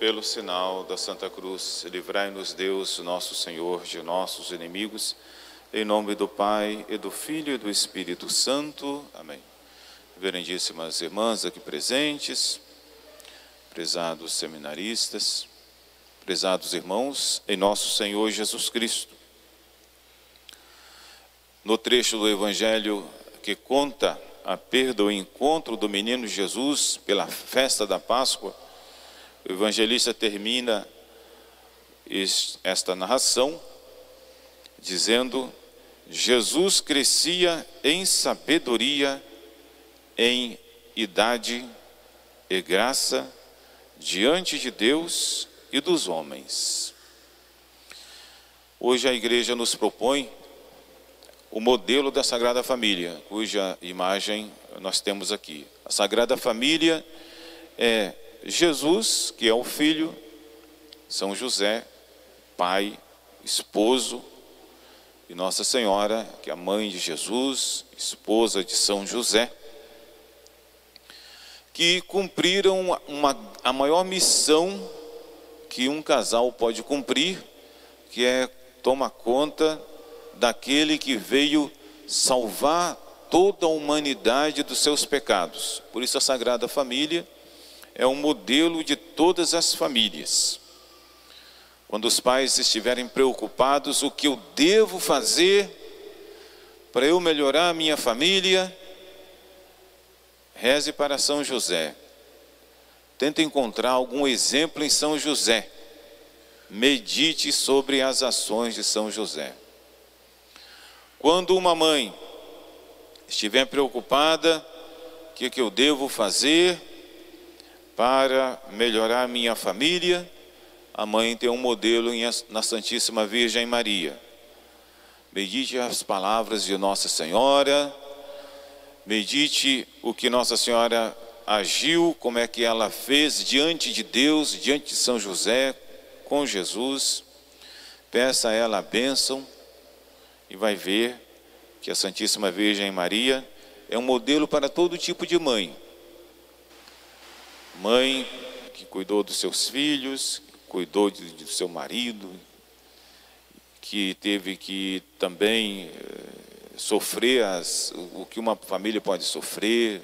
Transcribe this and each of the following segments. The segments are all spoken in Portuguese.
Pelo sinal da Santa Cruz, livrai-nos Deus, nosso Senhor, de nossos inimigos, em nome do Pai, e do Filho e do Espírito Santo. Amém. Reverendíssimas irmãs aqui presentes, prezados seminaristas, prezados irmãos, em nosso Senhor Jesus Cristo. No trecho do Evangelho que conta a perda ou encontro do menino Jesus pela festa da Páscoa, o evangelista termina esta narração dizendo: Jesus crescia em sabedoria, em idade e graça diante de Deus e dos homens. Hoje a igreja nos propõe o modelo da Sagrada Família, cuja imagem nós temos aqui. A Sagrada Família é Jesus, que é o Filho, São José, pai, esposo, e Nossa Senhora, que é a mãe de Jesus, esposa de São José, que cumpriram a maior missão que um casal pode cumprir, que é tomar conta daquele que veio salvar toda a humanidade dos seus pecados. Por isso a Sagrada Família é um modelo de todas as famílias. Quando os pais estiverem preocupados, o que eu devo fazer para eu melhorar a minha família? Reze para São José. Tente encontrar algum exemplo em São José. Medite sobre as ações de São José. Quando uma mãe estiver preocupada, o que eu devo fazer para melhorar a minha família? A mãe tem um modelo na Santíssima Virgem Maria. Medite as palavras de Nossa Senhora, medite o que Nossa Senhora agiu, como é que ela fez diante de Deus, diante de São José, com Jesus. Peça a ela a bênção e vai ver que a Santíssima Virgem Maria é um modelo para todo tipo de mãe. Mãe que cuidou dos seus filhos, cuidou do seu marido, que teve que também sofrer o que uma família pode sofrer.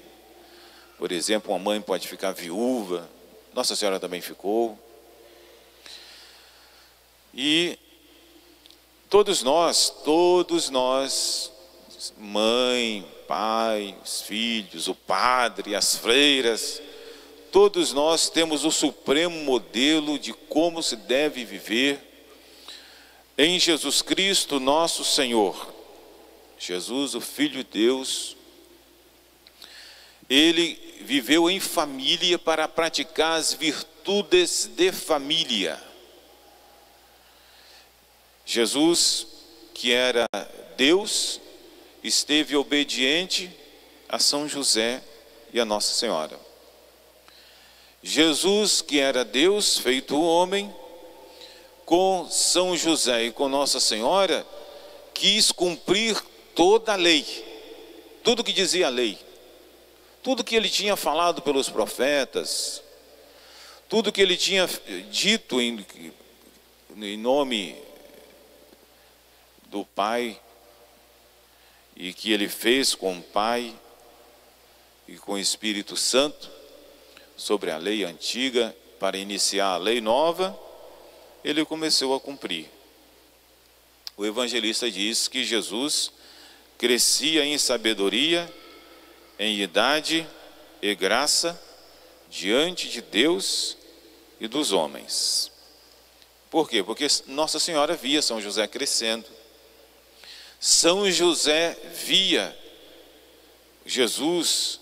Por exemplo, uma mãe pode ficar viúva. Nossa Senhora também ficou. E todos nós, mãe, pai, os filhos, o padre, as freiras, todos nós temos o supremo modelo de como se deve viver em Jesus Cristo, nosso Senhor. Jesus, o Filho de Deus, ele viveu em família para praticar as virtudes de família. Jesus, que era Deus, esteve obediente a São José e a Nossa Senhora. Jesus, que era Deus feito homem, com São José e com Nossa Senhora, quis cumprir toda a lei, tudo que dizia a lei, tudo que ele tinha falado pelos profetas, tudo que ele tinha dito em nome do Pai, e que ele fez com o Pai e com o Espírito Santo, sobre a lei antiga, para iniciar a lei nova, ele começou a cumprir. O evangelista diz que Jesus crescia em sabedoria, em idade e graça, diante de Deus e dos homens. Por quê? Porque Nossa Senhora via São José crescendo. São José via Jesus,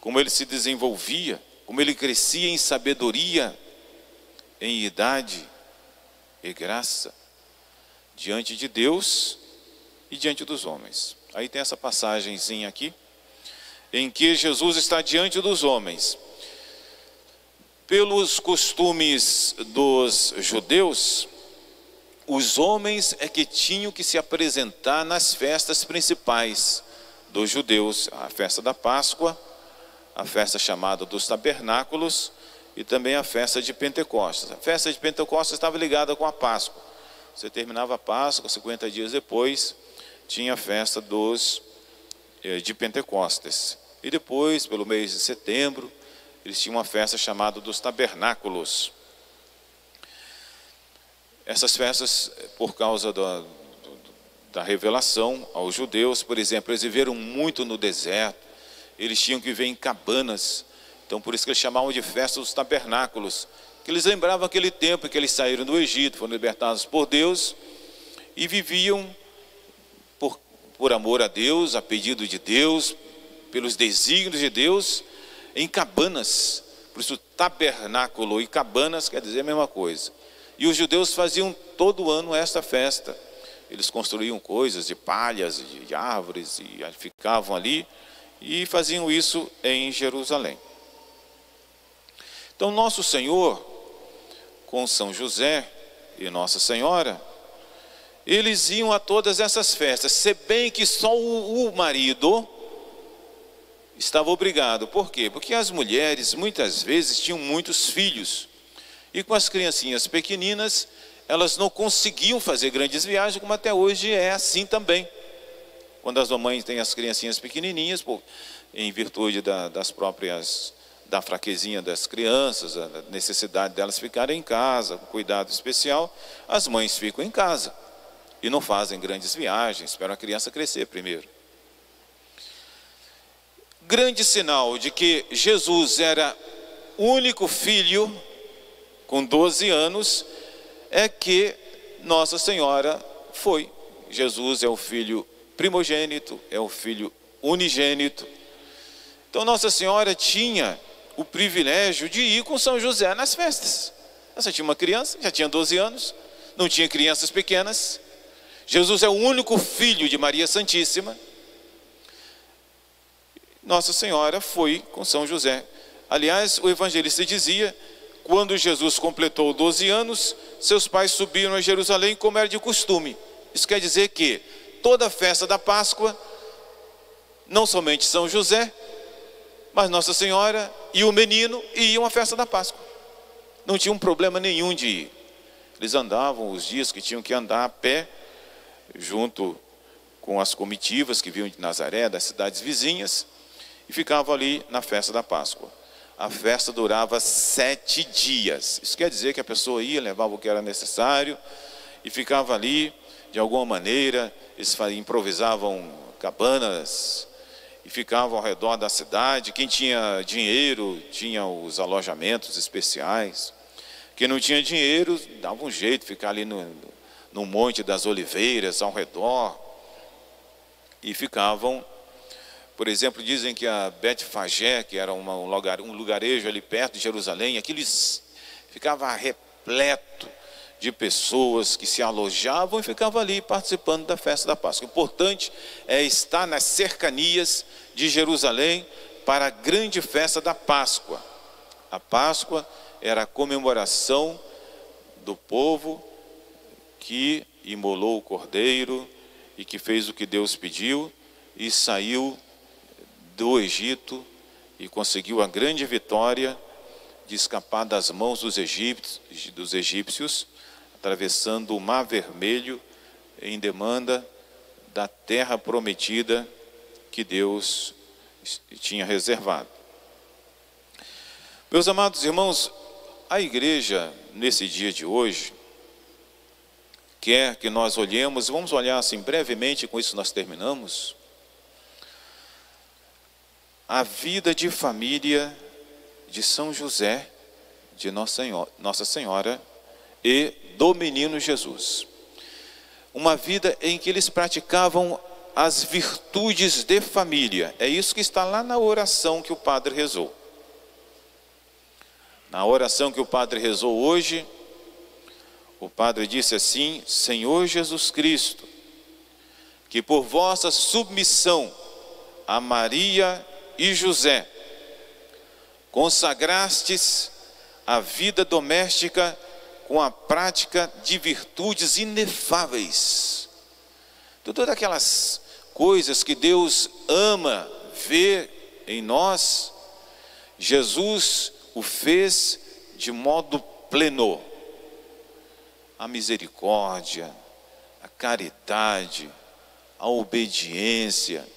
como ele se desenvolvia, como ele crescia em sabedoria, em idade e graça, diante de Deus e diante dos homens. Aí tem essa passagenzinha aqui, em que Jesus está diante dos homens. Pelos costumes dos judeus, os homens é que tinham que se apresentar nas festas principais dos judeus, a festa da Páscoa, a festa chamada dos tabernáculos e também a festa de Pentecostes. A festa de Pentecostes estava ligada com a Páscoa. Você terminava a Páscoa, 50 dias depois, tinha a festa de Pentecostes. E depois, pelo mês de setembro, eles tinham uma festa chamada dos Tabernáculos. Essas festas, por causa da revelação aos judeus, por exemplo, eles viveram muito no deserto, eles tinham que viver em cabanas, então por isso que eles chamavam de festa dos tabernáculos, que eles lembravam aquele tempo em que eles saíram do Egito, foram libertados por Deus, e viviam por amor a Deus, a pedido de Deus, pelos desígnios de Deus, em cabanas. Por isso tabernáculo e cabanas quer dizer a mesma coisa. E os judeus faziam todo ano esta festa. Eles construíam coisas de palhas, de árvores, e ficavam ali, e faziam isso em Jerusalém. Então nosso Senhor, com São José e Nossa Senhora, eles iam a todas essas festas, se bem que só o marido estava obrigado. Por quê? Porque as mulheres muitas vezes tinham muitos filhos, e com as criancinhas pequeninas, elas não conseguiam fazer grandes viagens, como até hoje é assim também. Quando as mamães têm as criancinhas pequenininhas, em virtude da fraquezinha das crianças, a necessidade delas ficarem em casa, com cuidado especial, as mães ficam em casa e não fazem grandes viagens, esperam a criança crescer primeiro. Grande sinal de que Jesus era único filho, com 12 anos, é que Nossa Senhora foi. Jesus é o filho primogênito, é o filho unigênito. Então Nossa Senhora tinha o privilégio de ir com São José nas festas. Ela tinha uma criança, já tinha 12 anos, não tinha crianças pequenas. Jesus é o único filho de Maria Santíssima. Nossa Senhora foi com São José. Aliás, o evangelista dizia, quando Jesus completou 12 anos, seus pais subiram a Jerusalém como era de costume. Isso quer dizer que toda a festa da Páscoa, não somente São José, mas Nossa Senhora e o menino iam à festa da Páscoa. Não tinha um problema nenhum de ir. Eles andavam os dias que tinham que andar a pé, junto com as comitivas que vinham de Nazaré, das cidades vizinhas, e ficavam ali na festa da Páscoa. A festa durava 7 dias. Isso quer dizer que a pessoa ia, levava o que era necessário e ficava ali, de alguma maneira. Eles improvisavam cabanas e ficavam ao redor da cidade. Quem tinha dinheiro tinha os alojamentos especiais. Quem não tinha dinheiro dava um jeito de ficar ali no Monte das Oliveiras, ao redor. E ficavam, por exemplo, dizem que a Betfagé, que era um lugarejo ali perto de Jerusalém, aquilo ficava repleto de pessoas que se alojavam e ficavam ali participando da festa da Páscoa. O importante é estar nas cercanias de Jerusalém para a grande festa da Páscoa. A Páscoa era a comemoração do povo que imolou o cordeiro e que fez o que Deus pediu e saiu do Egito e conseguiu a grande vitória de escapar das mãos dos egípcios, atravessando o Mar Vermelho em demanda da terra prometida que Deus tinha reservado. Meus amados irmãos, a igreja nesse dia de hoje quer que nós olhemos, vamos olhar assim brevemente, com isso nós terminamos, a vida de família de São José, de Nossa Senhora e do menino Jesus. Uma vida em que eles praticavam as virtudes de família. É isso que está lá na oração que o padre rezou. Na oração que o padre rezou hoje, o padre disse assim: Senhor Jesus Cristo, que por vossa submissão a Maria e José, consagrastes a vida doméstica com a prática de virtudes inefáveis. Todas aquelas coisas que Deus ama ver em nós, Jesus o fez de modo pleno a misericórdia, a caridade, a obediência.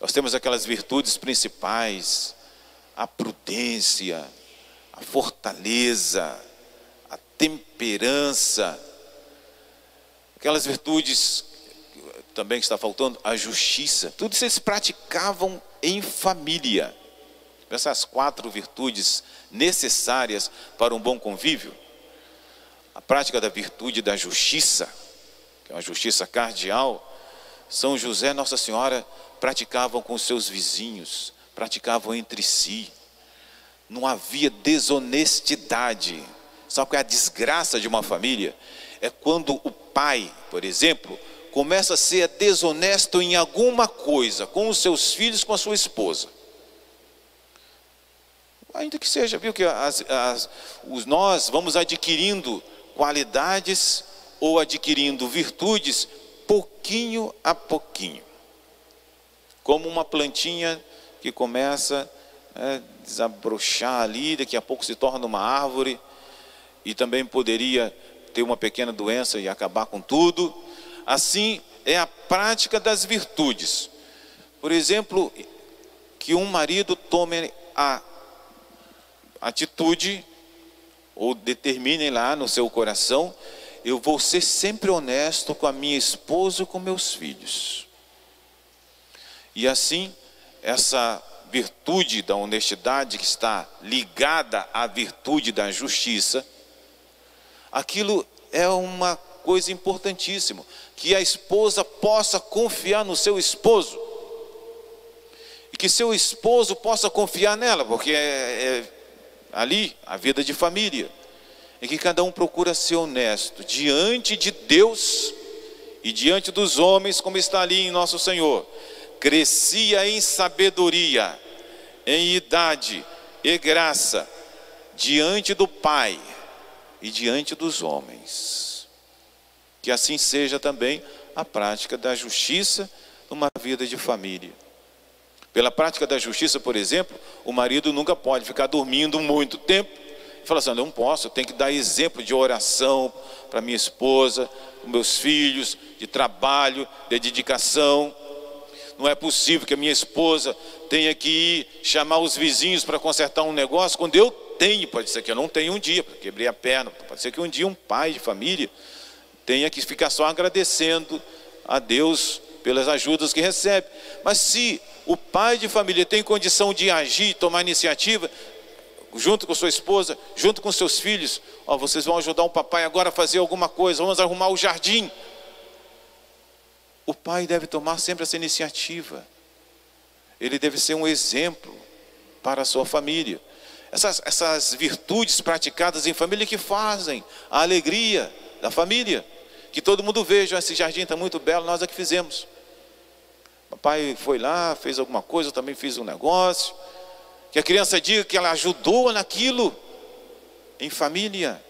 Nós temos aquelas virtudes principais, a prudência, a fortaleza, a temperança, aquelas virtudes também que está faltando, a justiça. Tudo isso eles praticavam em família. Essas 4 virtudes necessárias para um bom convívio. A prática da virtude da justiça, que é uma justiça cardeal, São José e Nossa Senhora praticavam com seus vizinhos, praticavam entre si. Não havia desonestidade. Sabe qual é a desgraça de uma família? É quando o pai, por exemplo, começa a ser desonesto em alguma coisa, com os seus filhos, com a sua esposa. Ainda que seja, viu, que nós vamos adquirindo qualidades ou adquirindo virtudes pouquinho a pouquinho. Como uma plantinha que começa a desabrochar ali, daqui a pouco se torna uma árvore, e também poderia ter uma pequena doença e acabar com tudo. Assim é a prática das virtudes. Por exemplo, que um marido tome a atitude, ou determine lá no seu coração: eu vou ser sempre honesto com a minha esposa e com meus filhos. E assim, essa virtude da honestidade, que está ligada à virtude da justiça, aquilo é uma coisa importantíssima, que a esposa possa confiar no seu esposo, e que seu esposo possa confiar nela, porque ali a vida de família, em que cada um procura ser honesto diante de Deus e diante dos homens, como está ali em Nosso Senhor. Crescia em sabedoria, em idade e graça, diante do Pai e diante dos homens. Que assim seja também a prática da justiça numa vida de família. Pela prática da justiça, por exemplo, o marido nunca pode ficar dormindo muito tempo e falar assim: não posso, eu tenho que dar exemplo de oração para minha esposa, para meus filhos, de trabalho, de dedicação. Não é possível que a minha esposa tenha que ir chamar os vizinhos para consertar um negócio, quando eu tenho. Pode ser que eu não tenha um dia, porque quebrei a perna. Pode ser que um dia um pai de família tenha que ficar só agradecendo a Deus pelas ajudas que recebe. Mas se o pai de família tem condição de agir, tomar iniciativa, junto com sua esposa, junto com seus filhos: ó, vocês vão ajudar o papai agora a fazer alguma coisa, vamos arrumar o jardim. O pai deve tomar sempre essa iniciativa. Ele deve ser um exemplo para a sua família. Essas virtudes praticadas em família que fazem a alegria da família. Que todo mundo veja: esse jardim está muito belo, nós é que fizemos. Papai foi lá, fez alguma coisa, eu também fiz um negócio. Que a criança diga que ela ajudou naquilo, em família.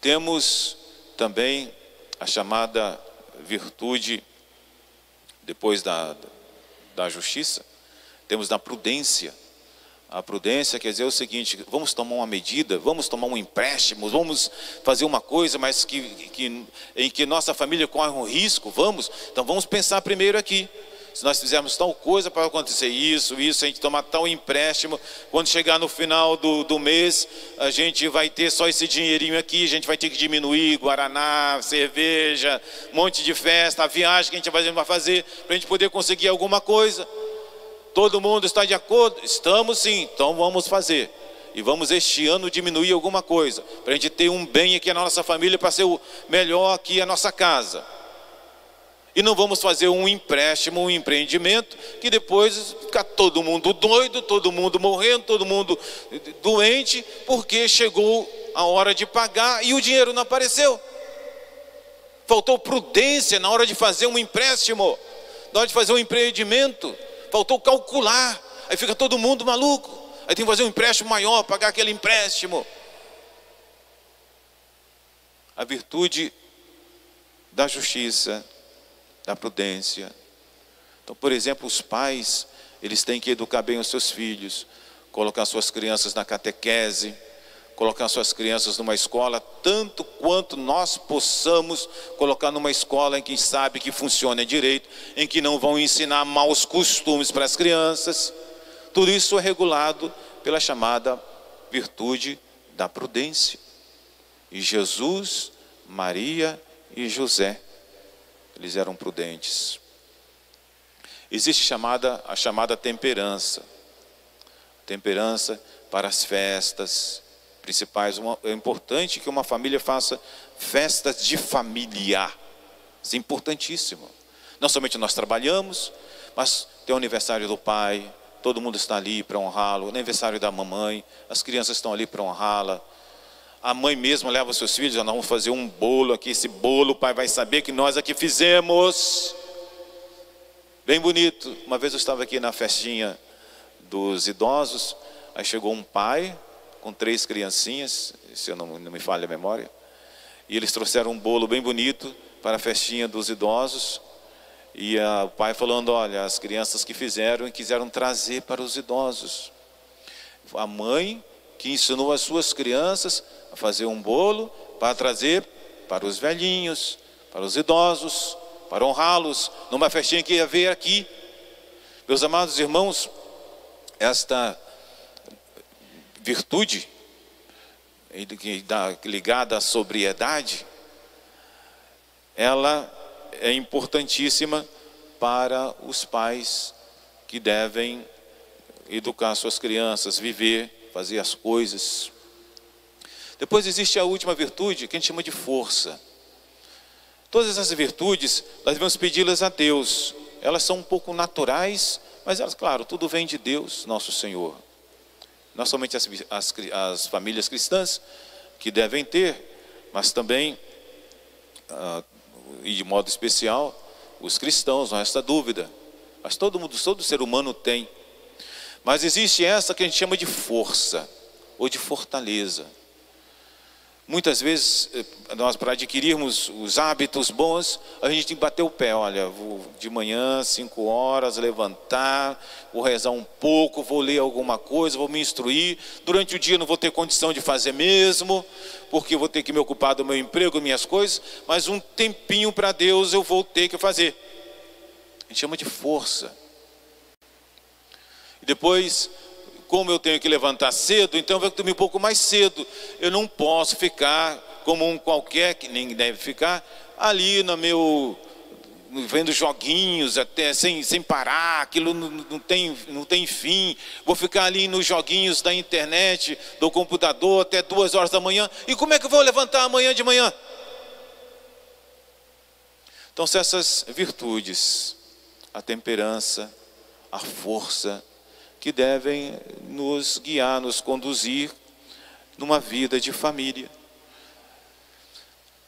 Temos também a chamada virtude, depois da justiça, temos da prudência. A prudência quer dizer o seguinte: vamos tomar uma medida, vamos tomar um empréstimo, vamos fazer uma coisa, mas em que nossa família corre um risco, então vamos pensar primeiro aqui. Se nós fizermos tal coisa para acontecer isso, a gente tomar tal empréstimo, quando chegar no final do mês, a gente vai ter só esse dinheirinho aqui, a gente vai ter que diminuir guaraná, cerveja, um monte de festa, a viagem que a gente vai fazer, para a gente poder conseguir alguma coisa. Todo mundo está de acordo? Estamos sim, então vamos fazer. E vamos este ano diminuir alguma coisa, para a gente ter um bem aqui na nossa família, para ser o melhor aqui a nossa casa. E não vamos fazer um empréstimo, um empreendimento, que depois fica todo mundo doido, todo mundo morrendo, todo mundo doente, porque chegou a hora de pagar e o dinheiro não apareceu. Faltou prudência na hora de fazer um empréstimo, na hora de fazer um empreendimento. Faltou calcular, aí fica todo mundo maluco, aí tem que fazer um empréstimo maior, pagar aquele empréstimo. A virtude da justiça, da prudência. Então, por exemplo, os pais, eles têm que educar bem os seus filhos, colocar suas crianças na catequese, colocar suas crianças numa escola, tanto quanto nós possamos colocar numa escola em que sabe que funciona direito, em que não vão ensinar maus costumes para as crianças. Tudo isso é regulado pela chamada virtude da prudência. E Jesus, Maria e José, eles eram prudentes. Existe a chamada temperança. Temperança para as festas principais. É importante que uma família faça festas de família. Isso é importantíssimo. Não somente nós trabalhamos, mas tem o aniversário do pai, todo mundo está ali para honrá-lo. O aniversário da mamãe, as crianças estão ali para honrá-la. A mãe mesmo leva os seus filhos, nós vamos fazer um bolo aqui. Esse bolo o pai vai saber que nós aqui fizemos. Bem bonito. Uma vez eu estava aqui na festinha dos idosos, aí chegou um pai com 3 criancinhas, se eu não me falha a memória, e eles trouxeram um bolo bem bonito para a festinha dos idosos, e o pai falando, olha, as crianças que fizeram e quiseram trazer para os idosos. A mãe que ensinou as suas crianças a fazer um bolo para trazer para os velhinhos, para os idosos, para honrá-los, numa festinha que ia haver aqui. Meus amados irmãos, esta virtude ligada à sobriedade, ela é importantíssima para os pais que devem educar suas crianças, viver, fazer as coisas. Depois existe a última virtude, que a gente chama de força. Todas essas virtudes, nós devemos pedi-las a Deus. Elas são um pouco naturais, mas elas, claro, tudo vem de Deus, nosso Senhor. Não somente as famílias cristãs que devem ter, mas também, e de modo especial, os cristãos, não resta dúvida. Mas todo ser humano tem. Mas existe essa que a gente chama de força, ou de fortaleza. Muitas vezes, nós para adquirirmos os hábitos bons, a gente tem que bater o pé. Olha, vou de manhã, 5 horas, levantar, vou rezar um pouco, vou ler alguma coisa, vou me instruir. Durante o dia não vou ter condição de fazer mesmo, porque vou ter que me ocupar do meu emprego, minhas coisas, mas um tempinho para Deus eu vou ter que fazer. A gente chama de força. E depois, como eu tenho que levantar cedo, então eu vou dormir um pouco mais cedo. Eu não posso ficar como um qualquer, que nem deve ficar, ali no meu, vendo joguinhos até sem parar, aquilo não tem fim. Vou ficar ali nos joguinhos da internet, do computador, até 2 horas da manhã. E como é que eu vou levantar amanhã de manhã? Então, se essas virtudes, a temperança, a força, que devem nos guiar, nos conduzir numa vida de família.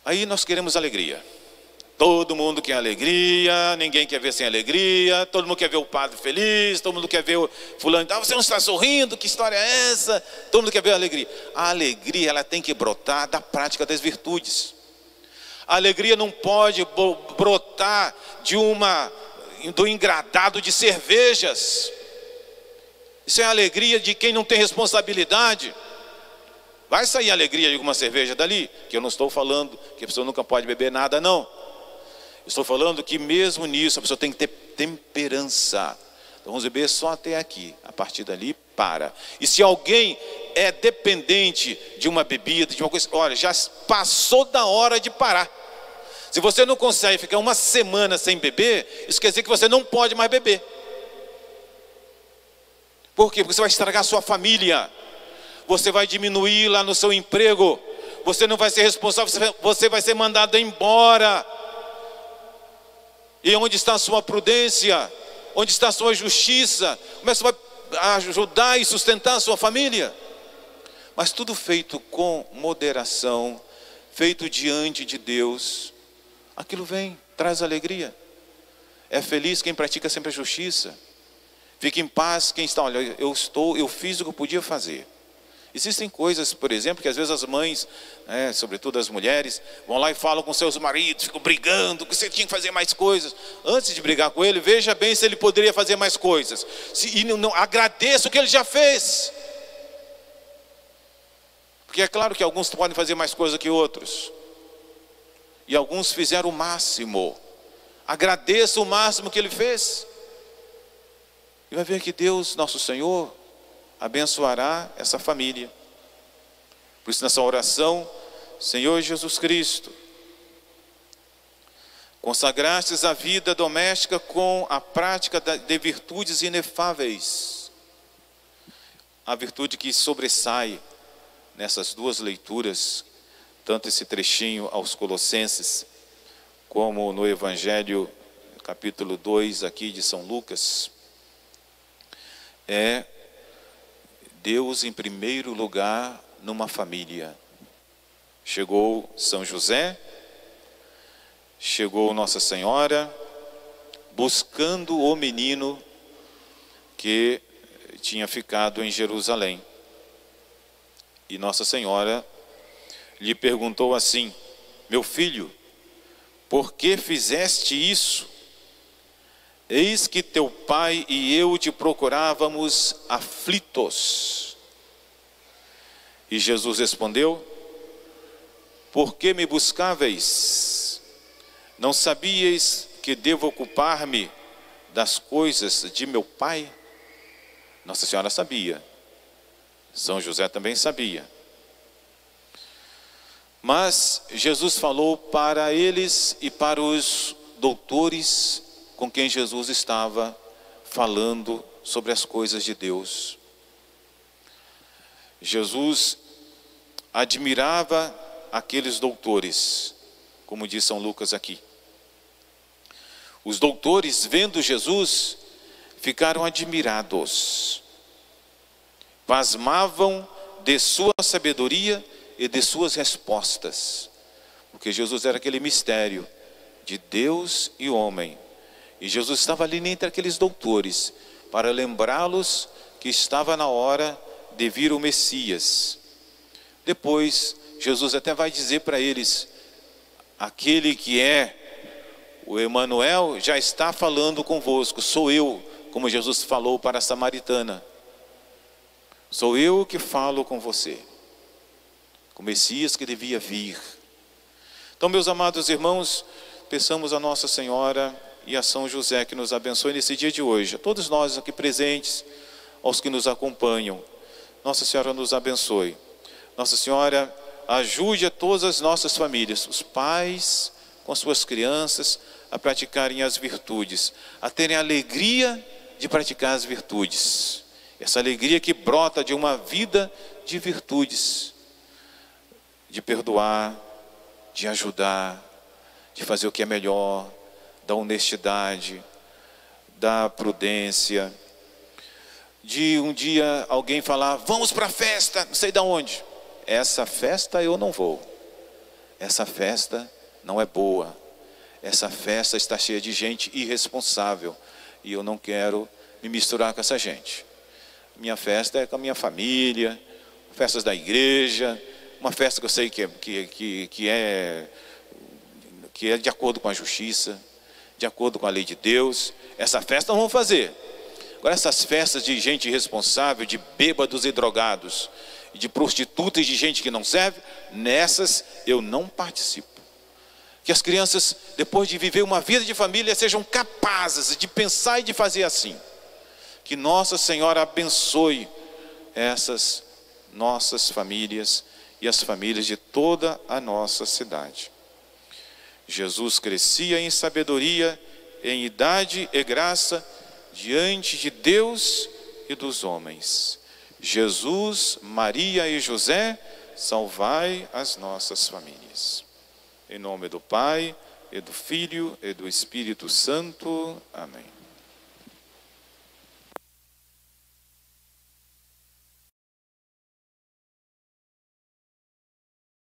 Aí nós queremos alegria. Todo mundo quer alegria, ninguém quer ver sem alegria, todo mundo quer ver o padre feliz, todo mundo quer ver o fulano, você não está sorrindo, que história é essa? Todo mundo quer ver a alegria. A alegria, ela tem que brotar da prática das virtudes. A alegria não pode brotar do engradado de cervejas. Isso é a alegria de quem não tem responsabilidade. Vai sair a alegria de alguma cerveja dali? Que eu não estou falando que a pessoa nunca pode beber nada, não. Eu estou falando que mesmo nisso a pessoa tem que ter temperança. Então vamos beber só até aqui. A partir dali, para. E se alguém é dependente de uma bebida, de uma coisa, olha, já passou da hora de parar. Se você não consegue ficar 1 semana sem beber, isso quer dizer que você não pode mais beber. Por quê? Porque você vai estragar a sua família. Você vai diminuir lá no seu emprego. Você não vai ser responsável, você vai ser mandado embora. E onde está a sua prudência? Onde está a sua justiça? Como é que você vai ajudar e sustentar a sua família? Mas tudo feito com moderação, feito diante de Deus, aquilo vem, traz alegria. É feliz quem pratica sempre a justiça. Fique em paz quem está, olha, eu fiz o que eu podia fazer. Existem coisas, por exemplo, que às vezes as mães, sobretudo as mulheres, vão lá e falam com seus maridos, ficam brigando, que você tinha que fazer mais coisas. Antes de brigar com ele, veja bem se ele poderia fazer mais coisas. E não agradeça o que ele já fez. Porque é claro que alguns podem fazer mais coisas que outros. E alguns fizeram o máximo. Agradeça o máximo que ele fez. E vai ver que Deus, nosso Senhor, abençoará essa família. Por isso, nessa oração, Senhor Jesus Cristo, consagrastes a vida doméstica com a prática de virtudes inefáveis. A virtude que sobressai nessas duas leituras, tanto esse trechinho aos Colossenses, como no Evangelho, capítulo 2 aqui de São Lucas, é Deus em primeiro lugar numa família. Chegou São José, chegou Nossa Senhora, buscando o menino que tinha ficado em Jerusalém. E Nossa Senhora lhe perguntou assim: meu filho, por que fizeste isso? Eis que teu pai e eu te procurávamos aflitos. E Jesus respondeu: por que me buscáveis? Não sabíeis que devo ocupar-me das coisas de meu pai? Nossa Senhora sabia. São José também sabia. Mas Jesus falou para eles e para os doutores com quem Jesus estava falando sobre as coisas de Deus. Jesus admirava aqueles doutores, como diz São Lucas aqui. Os doutores, vendo Jesus, ficaram admirados, pasmavam de sua sabedoria e de suas respostas, porque Jesus era aquele mistério de Deus e homem. E Jesus estava ali entre aqueles doutores, para lembrá-los que estava na hora de vir o Messias. Depois, Jesus até vai dizer para eles: aquele que é o Emanuel já está falando convosco, sou eu, como Jesus falou para a samaritana. Sou eu que falo com você, com o Messias que devia vir. Então, meus amados irmãos, peçamos a Nossa Senhora e a São José que nos abençoe nesse dia de hoje. A todos nós aqui presentes, aos que nos acompanham, Nossa Senhora nos abençoe. Nossa Senhora ajude a todas as nossas famílias, os pais com suas crianças, a praticarem as virtudes, a terem a alegria de praticar as virtudes. Essa alegria que brota de uma vida de virtudes, de perdoar, de ajudar, de fazer o que é melhor, da honestidade, da prudência, de um dia alguém falar: vamos para a festa, não sei de onde. Essa festa eu não vou, essa festa não é boa, essa festa está cheia de gente irresponsável e eu não quero me misturar com essa gente. Minha festa é com a minha família, festas da igreja, uma festa que eu sei que é de acordo com a justiça, de acordo com a lei de Deus. Essa festa não vamos fazer. Agora, essas festas de gente irresponsável, de bêbados e drogados, de prostitutas e de gente que não serve, nessas eu não participo. Que as crianças, depois de viver uma vida de família, sejam capazes de pensar e de fazer assim. Que Nossa Senhora abençoe essas nossas famílias e as famílias de toda a nossa cidade. Jesus crescia em sabedoria, em idade e graça, diante de Deus e dos homens. Jesus, Maria e José, salvai as nossas famílias. Em nome do Pai, e do Filho, e do Espírito Santo. Amém.